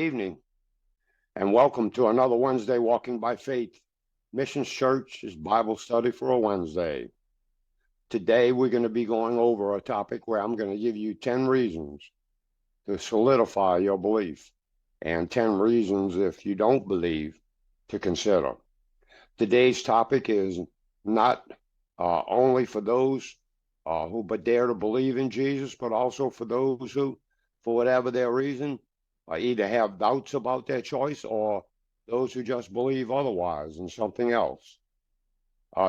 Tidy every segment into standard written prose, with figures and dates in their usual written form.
evening, and welcome to another Wednesday Walking by Faith. Missions Church is Bible study for a Wednesday. Today, we're going to be going over a topic where I'm going to give you 10 reasons to solidify your belief, and 10 reasons, if you don't believe, to consider. Today's topic is not only for those who but dare to believe in Jesus, but also for those who, for whatever their reason, either have doubts about their choice or those who just believe otherwise in something else.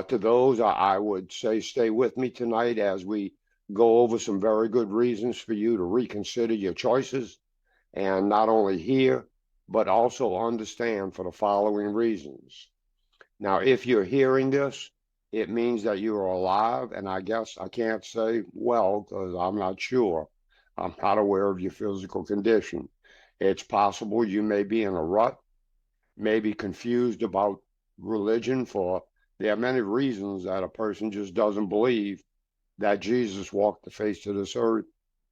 To those, I would say stay with me tonight as we go over some very good reasons for you to reconsider your choices and not only hear, but also understand for the following reasons. Now, if you're hearing this, it means that you are alive, and I guess I can't say well because I'm not sure. I'm not aware of your physical condition. It's possible you may be in a rut, may be confused about religion, for there are many reasons that a person just doesn't believe that Jesus walked the face of this earth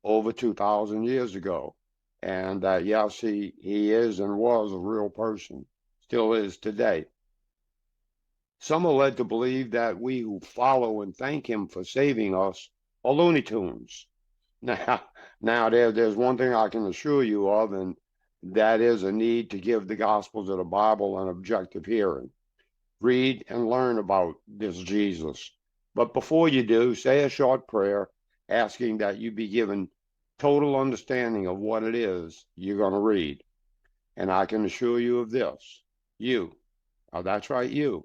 over 2,000 years ago, and that, yes, he is and was a real person, still is today. Some are led to believe that we who follow and thank him for saving us are Looney Tunes. Now there's one thing I can assure you of, and that is a need to give the Gospels of the Bible an objective hearing. Read and learn about this Jesus. But before you do, say a short prayer asking that you be given total understanding of what it is you're going to read. And I can assure you of this. That's right, you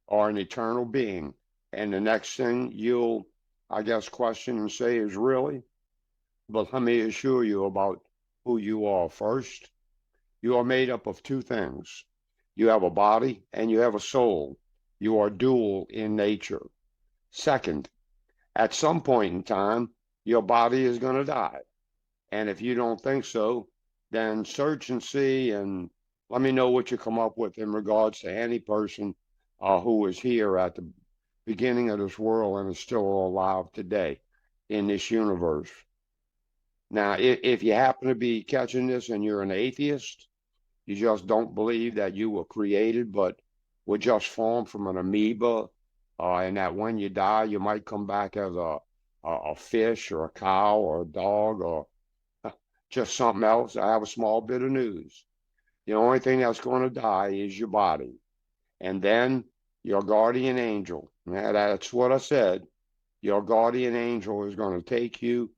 are an eternal being. And the next thing you'll, I guess, question and say is really? But let me assure you about who you are. First, you are made up of two things. You have a body and you have a soul. You are dual in nature. Second, at some point in time, your body is going to die. And if you don't think so, then search and see and let me know what you come up with in regards to any person who was here at the beginning of this world and is still alive today in this universe. Now, if you happen to be catching this and you're an atheist, you just don't believe that you were created, but were just formed from an amoeba, and that when you die, you might come back as a fish or a cow or a dog or just something else. I have a small bit of news. The only thing that's going to die is your body. And then your guardian angel, that's what I said, your guardian angel is going to take you,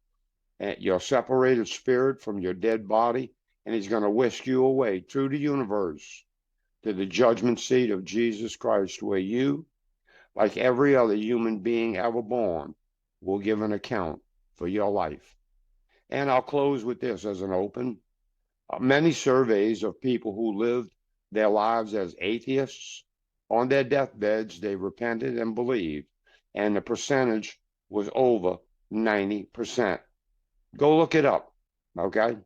your separated spirit from your dead body, and he's going to whisk you away through the universe to the judgment seat of Jesus Christ, where you, like every other human being ever born, will give an account for your life. And I'll close with this as an open. Many surveys of people who lived their lives as atheists, on their deathbeds, they repented and believed, and the percentage was over 90%. Go look it up, okay?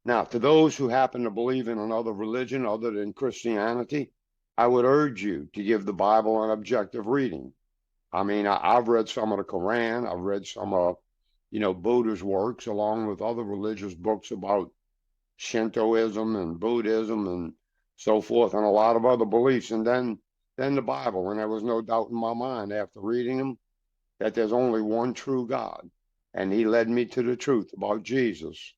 Now, to those who happen to believe in another religion other than Christianity, I would urge you to give the Bible an objective reading. I mean, I've read some of the Quran, I've read some of, Buddha's works, along with other religious books about Shintoism and Buddhism and so forth, and a lot of other beliefs, and then the Bible, and there was no doubt in my mind after reading them that there's only one true God, and he led me to the truth about Jesus.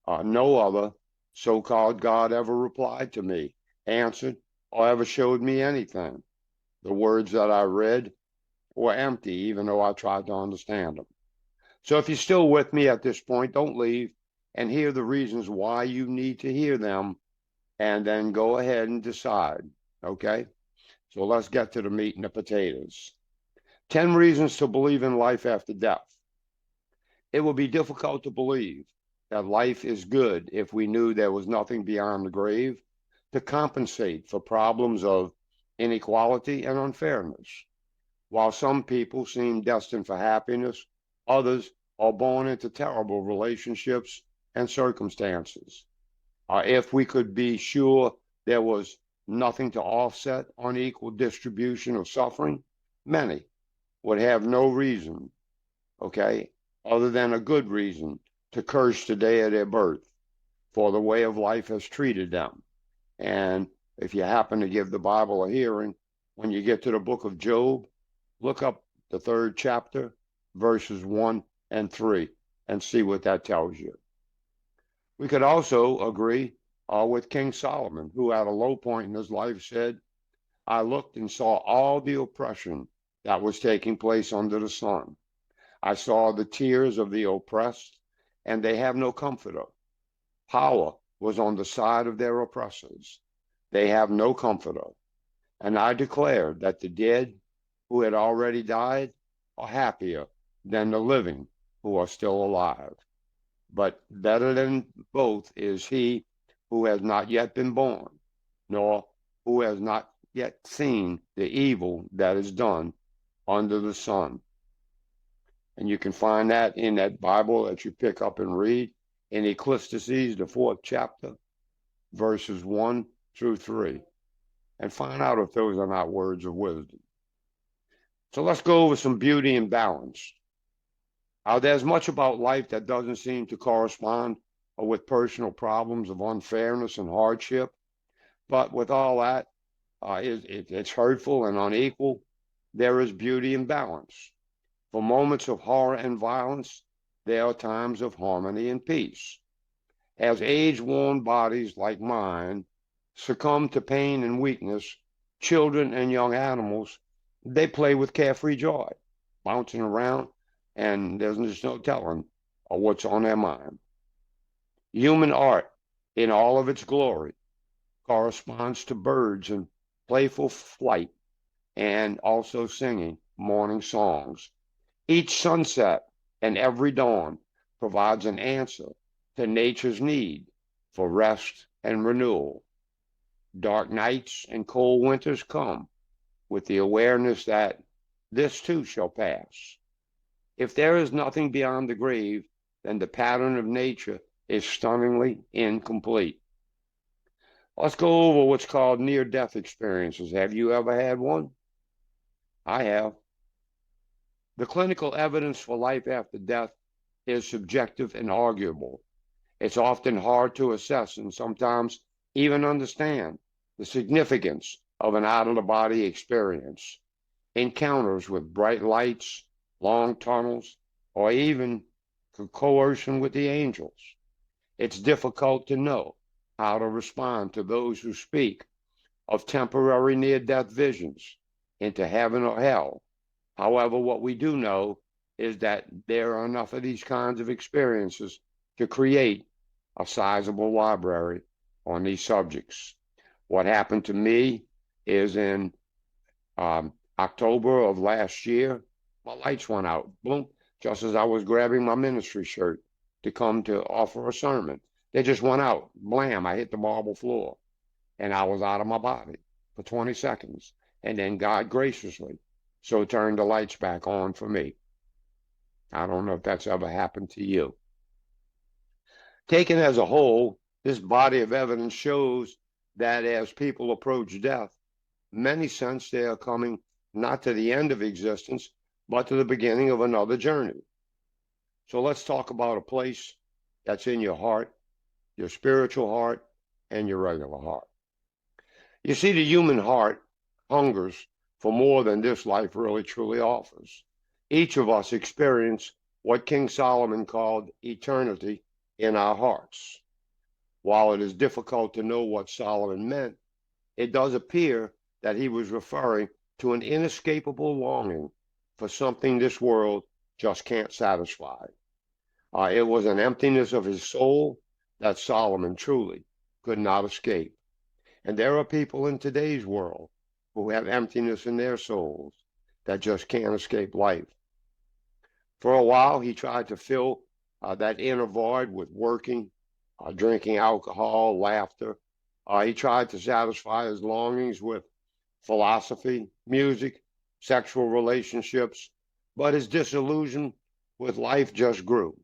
No other so-called God ever replied to me, answered, or ever showed me anything. The words that I read were empty, even though I tried to understand them. So if you're still with me at this point, don't leave and hear the reasons why you need to hear them, and then go ahead and decide, okay? So let's get to the meat and the potatoes. 10 reasons to believe in life after death. It would be difficult to believe that life is good if we knew there was nothing beyond the grave to compensate for problems of inequality and unfairness. While some people seem destined for happiness, others are born into terrible relationships and circumstances. If we could be sure there was nothing to offset unequal distribution of suffering, many would have no reason, okay, other than a good reason to curse the day of their birth. for the way of life has treated them. And if you happen to give the Bible a hearing, when you get to the book of Job, look up the 3rd chapter, verses 1 and 3, and see what that tells you. We could also agree with King Solomon, who at a low point in his life said, I looked and saw all the oppression that was taking place under the sun. I saw the tears of the oppressed, and they have no comforter. Power was on the side of their oppressors. They have no comforter. And I declare that the dead who had already died are happier than the living who are still alive. But better than both is he who has not yet been born, nor who has not yet seen the evil that is done under the sun. And you can find that in that Bible that you pick up and read in Ecclesiastes, the 4th chapter, verses 1 through 3, and find out if those are not words of wisdom. So let's go over some beauty and balance. There's much about life that doesn't seem to correspond with personal problems of unfairness and hardship. But with all that, it's hurtful and unequal. There is beauty and balance. For moments of horror and violence, there are times of harmony and peace. As age-worn bodies like mine succumb to pain and weakness, children and young animals, they play with carefree joy, bouncing around, and there's just no telling what's on their mind. Human art, in all of its glory, corresponds to birds in playful flight and also singing morning songs. Each sunset and every dawn provides an answer to nature's need for rest and renewal. Dark nights and cold winters come with the awareness that this too shall pass. If there is nothing beyond the grave, then the pattern of nature is stunningly incomplete. Let's go over what's called near-death experiences. Have you ever had one? I have. The clinical evidence for life after death is subjective and arguable. It's often hard to assess and sometimes even understand the significance of an out-of-the-body experience. Encounters with bright lights, long tunnels, or even coercion with the angels. It's difficult to know how to respond to those who speak of temporary near-death visions into heaven or hell. However, what we do know is that there are enough of these kinds of experiences to create a sizable library on these subjects. What happened to me is in October of last year, my lights went out, boom, just as I was grabbing my ministry shirt to come to offer a sermon. They just went out, blam, I hit the marble floor, and I was out of my body for 20 seconds. And then God graciously so turned the lights back on for me. I don't know if that's ever happened to you. Taken as a whole, this body of evidence shows that as people approach death, many sense they are coming not to the end of existence, but to the beginning of another journey. So let's talk about a place that's in your heart, your spiritual heart, and your regular heart. You see, the human heart hungers for more than this life really truly offers. Each of us experience what King Solomon called eternity in our hearts. While it is difficult to know what Solomon meant, it does appear that he was referring to an inescapable longing for something this world just can't satisfy. It was an emptiness of his soul that Solomon truly could not escape. And there are people in today's world who have emptiness in their souls that just can't escape life. For a while, he tried to fill that inner void with working, drinking alcohol, laughter. He tried to satisfy his longings with philosophy, music, sexual relationships, but his disillusion with life just grew.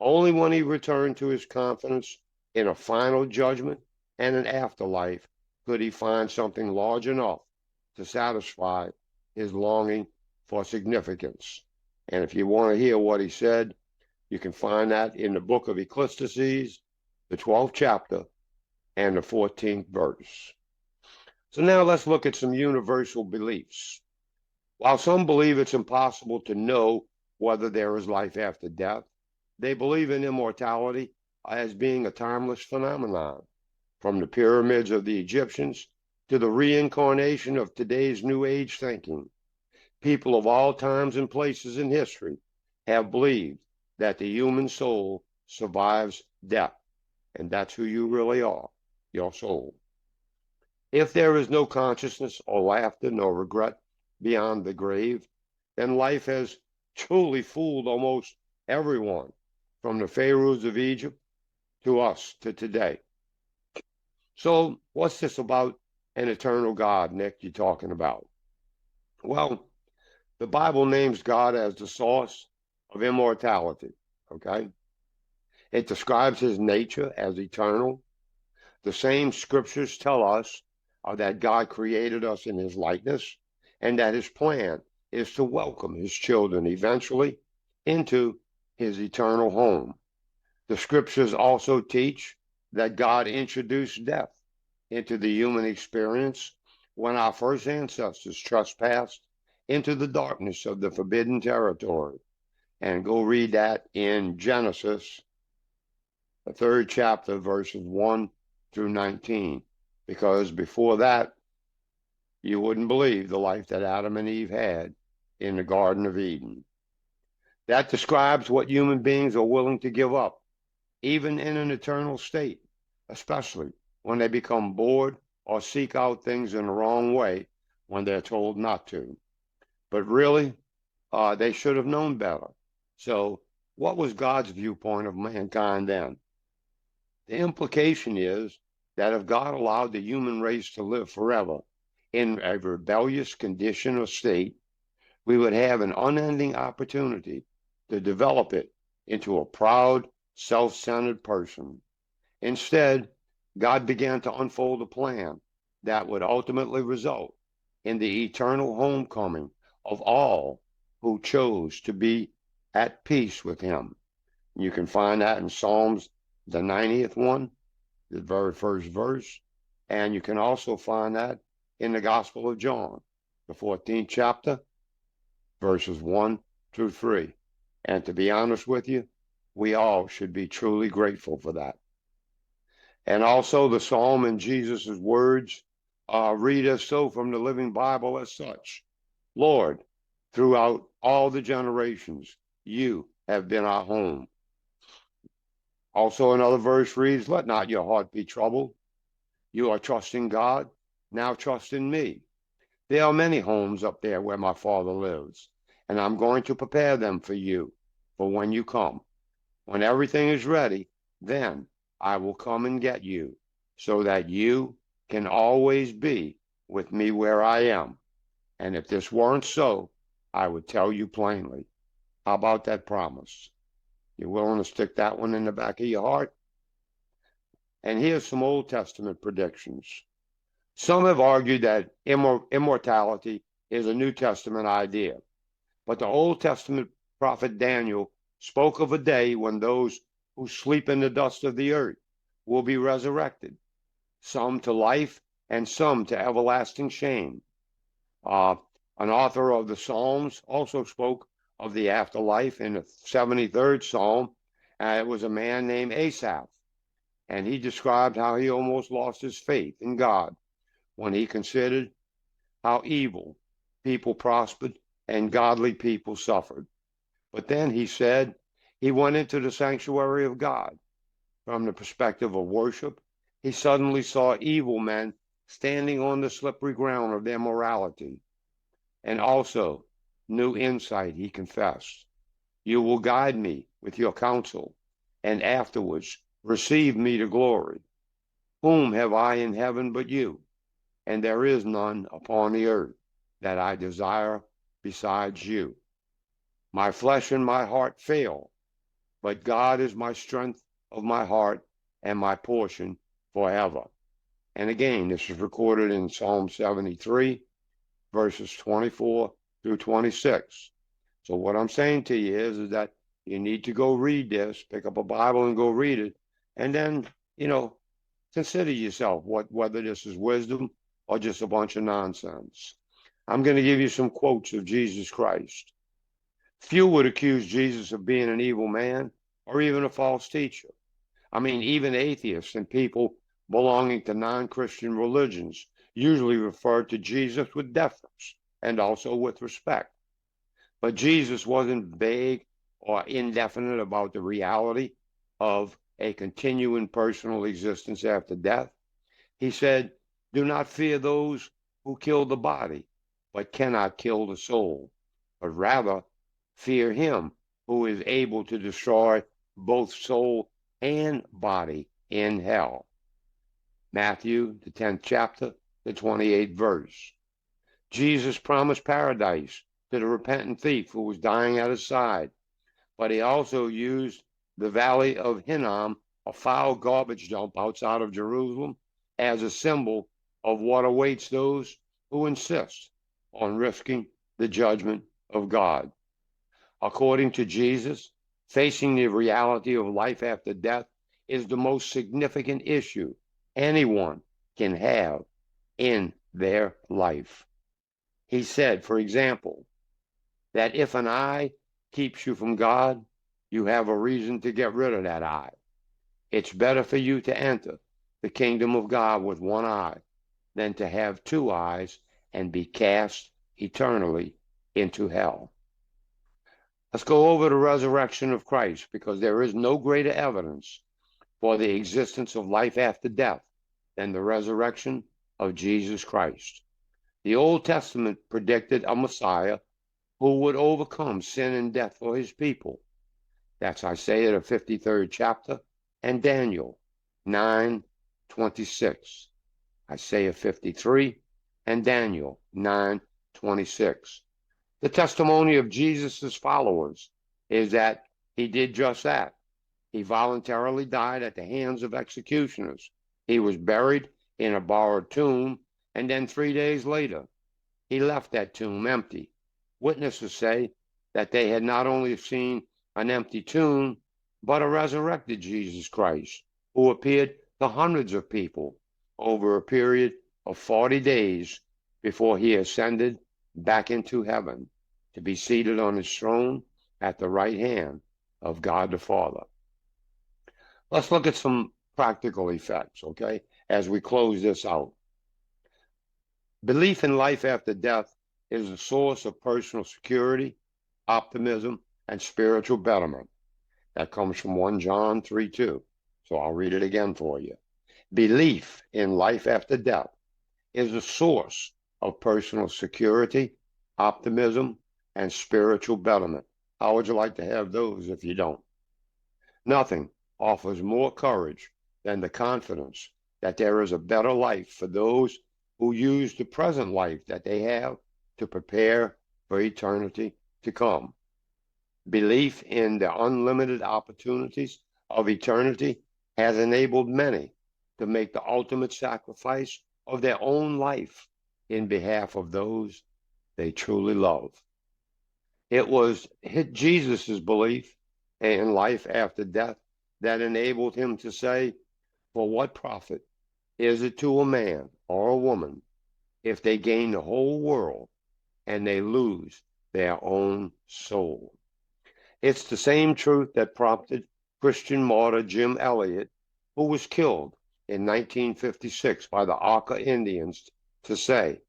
Only when he returned to his confidence in a final judgment and an afterlife could he find something large enough to satisfy his longing for significance. And if you want to hear what he said, you can find that in the book of Ecclesiastes, the 12th chapter, and the 14th verse. So now let's look at some universal beliefs. While some believe it's impossible to know whether there is life after death, they believe in immortality as being a timeless phenomenon, from the pyramids of the Egyptians to the reincarnation of today's New Age thinking. People of all times and places in history have believed that the human soul survives death, and that's who you really are, your soul. If there is no consciousness or laughter nor regret beyond the grave, then life has truly fooled almost everyone, from the pharaohs of Egypt to us to today. So, what's this about an eternal God, Nick, you're talking about? Well, the Bible names God as the source of immortality, okay? It describes his nature as eternal. The same scriptures tell us that God created us in his likeness and that his plan is to welcome his children eventually into his eternal home. The scriptures also teach that God introduced death into the human experience when our first ancestors trespassed into the darkness of the forbidden territory. And go read that in Genesis, the 3rd chapter, verses 1 through 19, because before that, you wouldn't believe the life that Adam and Eve had in the Garden of Eden. That describes what human beings are willing to give up, even in an eternal state, especially when they become bored or seek out things in the wrong way when they're told not to. But really, they should have known better. So, what was God's viewpoint of mankind then? The implication is that if God allowed the human race to live forever in a rebellious condition or state, we would have an unending opportunity to develop it into a proud, self-centered person. Instead, God began to unfold a plan that would ultimately result in the eternal homecoming of all who chose to be at peace with him. You can find that in Psalms, the 90th one, the very first verse. And you can also find that in the Gospel of John, the 14th chapter, verses 1 through 3. And to be honest with you, we all should be truly grateful for that. And also the psalm in Jesus' words read us so from the Living Bible as such. Lord, throughout all the generations, you have been our home. Also another verse reads, let not your heart be troubled. You are trusting God, now trust in me. There are many homes up there where my Father lives, and I'm going to prepare them for you for when you come. When everything is ready, then I will come and get you, so that you can always be with me where I am. And if this weren't so, I would tell you plainly. How about that promise? You willing to stick that one in the back of your heart? And here's some Old Testament predictions. Some have argued that immortality is a New Testament idea, but the Old Testament prophet Daniel spoke of a day when those who sleep in the dust of the earth will be resurrected, some to life and some to everlasting shame. An author of the Psalms also spoke of the afterlife in the 73rd Psalm. It was a man named Asaph, and he described how he almost lost his faith in God when he considered how evil people prospered and godly people suffered. But then he said he went into the sanctuary of God. From the perspective of worship, he suddenly saw evil men standing on the slippery ground of their morality. And also, new insight, he confessed. You will guide me with your counsel, and afterwards receive me to glory. Whom have I in heaven but you? And there is none upon the earth that I desire besides you. My flesh and my heart fail, but God is my strength of my heart and my portion forever. And again, this is recorded in Psalm 73, verses 24 through 26. So what I'm saying to you is that you need to go read this, pick up a Bible and go read it, And then, consider yourself whether this is wisdom or just a bunch of nonsense. I'm going to give you some quotes of Jesus Christ. Few would accuse Jesus of being an evil man or even a false teacher. I mean, even atheists and people belonging to non-Christian religions usually refer to Jesus with deference and also with respect. But Jesus wasn't vague or indefinite about the reality of a continuing personal existence after death. He said, "Do not fear those who kill the body, but cannot kill the soul, but rather fear him who is able to destroy both soul and body in hell." Matthew, the 10th chapter, the 28th verse. Jesus promised paradise to the repentant thief who was dying at his side, but he also used the valley of Hinnom, a foul garbage dump outside of Jerusalem, as a symbol of what awaits those who insist on risking the judgment of God. According to Jesus, facing the reality of life after death is the most significant issue anyone can have in their life. He said, for example, that if an eye keeps you from God, you have a reason to get rid of that eye. It's better for you to enter the kingdom of God with one eye than to have two eyes and be cast eternally into hell. Let's go over the resurrection of Christ, because there is no greater evidence for the existence of life after death than the resurrection of Jesus Christ. The Old Testament predicted a Messiah who would overcome sin and death for his people. That's Isaiah, the 53rd chapter, and Daniel 9:26. Isaiah 53 and Daniel 9:26. The testimony of Jesus' followers is that he did just that. He voluntarily died at the hands of executioners. He was buried in a borrowed tomb, and then 3 days later, he left that tomb empty. Witnesses say that they had not only seen an empty tomb, but a resurrected Jesus Christ, who appeared to hundreds of people over a period of 40 days before he ascended back into heaven to be seated on his throne at the right hand of God the Father. Let's look at some practical effects, okay, as we close this out. Belief in life after death is a source of personal security, optimism, and spiritual betterment. That comes from 1 John 3:2. So I'll read it again for you. Belief in life after death is a source of personal security, optimism, and spiritual betterment. How would you like to have those if you don't? Nothing offers more courage than the confidence that there is a better life for those who use the present life that they have to prepare for eternity to come. Belief in the unlimited opportunities of eternity has enabled many to make the ultimate sacrifice of their own life in behalf of those they truly love. It was Jesus' belief in life after death that enabled him to say, "For what profit is it to a man or a woman if they gain the whole world and they lose their own soul?" It's the same truth that prompted Christian martyr Jim Elliot, who was killed in 1956 by the Auca Indians, to say,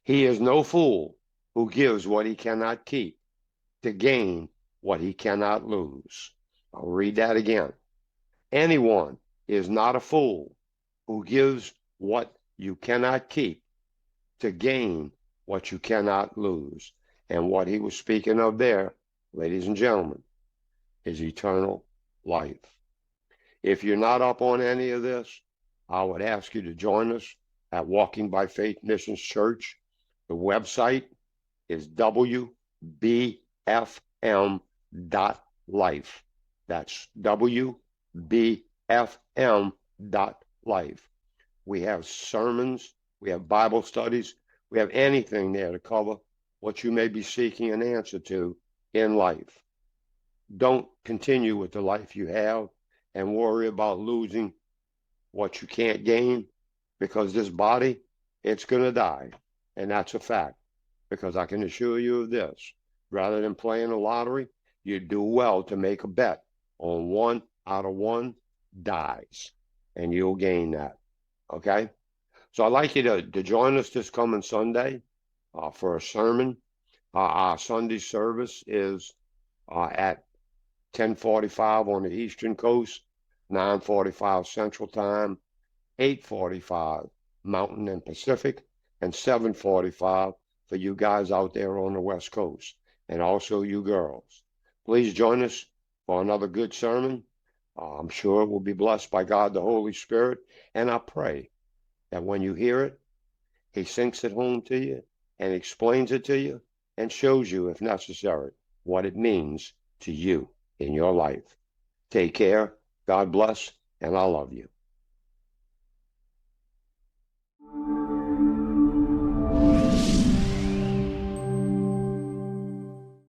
"He is no fool who gives what he cannot keep to gain what he cannot lose." I'll read that again. Anyone is not a fool who gives what you cannot keep to gain what you cannot lose. And what he was speaking of there, ladies and gentlemen, is eternal life. If you're not up on any of this, I would ask you to join us at Walking by Faith Missions Church. The website is wbfm.life. That's wbfm.life. We have sermons, we have Bible studies, we have anything there to cover what you may be seeking an answer to in life. Don't continue with the life you have and worry about losing what you can't gain, because this body, it's going to die. And that's a fact, because I can assure you of this. Rather than playing the lottery, you do well to make a bet on 1 out of 1 dies, and you'll gain that. Okay? So I'd like you to join us this coming Sunday for a sermon. Our Sunday service is at 10:45 on the Eastern Coast, 9:45 Central Time, 8:45 Mountain and Pacific, and 7:45 for you guys out there on the West Coast, and also you girls. Please join us for another good sermon. I'm sure we'll be blessed by God the Holy Spirit, and I pray that when you hear it, He sinks it home to you and explains it to you and shows you, if necessary, what it means to you in your life. Take care. God bless, and I love you.